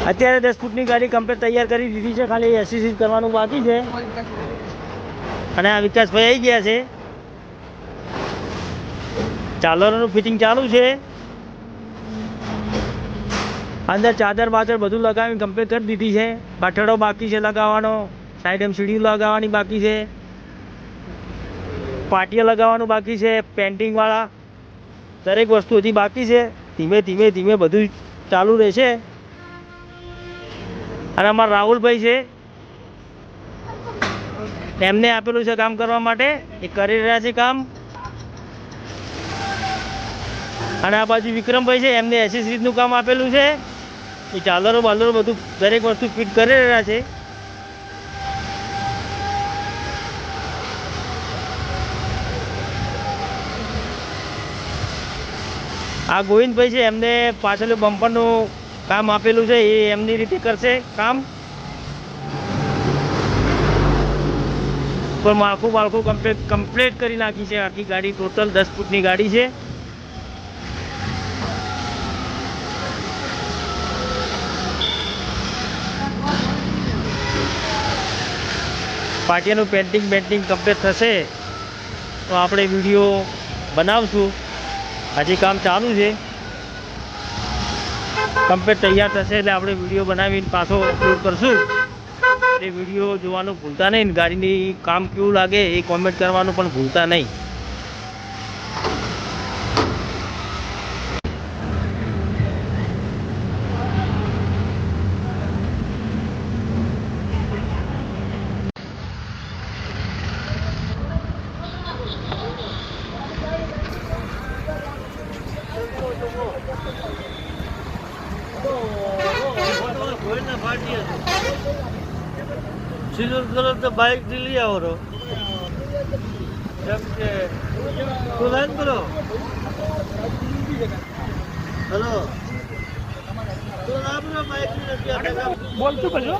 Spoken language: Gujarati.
અત્યારે 10 ફૂટની ગાડી કમ્પ્લીટ તૈયાર કરી દીધી છે, ખાલી એસસીસી કરવાનું બાકી છે. અને આ વિકાસભાઈ આવી ગયા છે. ચાલરનું ફિટિંગ ચાલુ છે. અંદર ચાદર બાદર બધું લગાવી કમ્પ્લીટ કરી દીધી છે. પાટડો બાકી છે લગાવવાનો, સાઈડ સીડી લગાવવાની બાકી છે, પાટિયા લગાવવાનું બાકી છે, પેન્ટિંગવાળા દરેક વસ્તુ હજી બાકી છે. ધીમે ધીમે ધીમે બધું ચાલુ રહેશે. અને અમારા રાહુલભાઈ છે, એમને આપેલું છે કામ કરવા માટે, એ કરી રહ્યા છે કામ. અને આ બાજુ વિક્રમભાઈ છે, એમને એસેસરીઝનું કામ આપેલું છે. એ ચાલરો બાલરો બધું દરેક વસ્તુ ફિટ કરી રહ્યા છે. આ ગોવિંદભાઈ છે, એમને પાછળ બમ્પરનું કામ આપેલું છે, એ એમની રીતે કરશે કામ. પણ માળખું કમ્પ્લીટ કરી નાખી છે. આખી ગાડી ટોટલ 10 ફૂટની ગાડી છે. પાટિયાનું પેન્ટિંગ કમ્પ્લીટ થશે તો આપણે વિડીયો બનાવશું. હજી કામ ચાલુ છે. કમ્પ્લીટ તૈયાર થશે એટલે આપણે વિડીયો બનાવીને પાછો અપલોડ કરશું. એ વિડીયો જોવાનું ભૂલતા નહીં. ગાડીની કામ કેવું લાગે એ કોમેન્ટ કરવાનું પણ ભૂલતા નહીં. सिल्वर कलर तो बाइक दिल्ली और जब के तो लाइन करो हेलो तो आप ना बाइक में क्या बोल तो बजो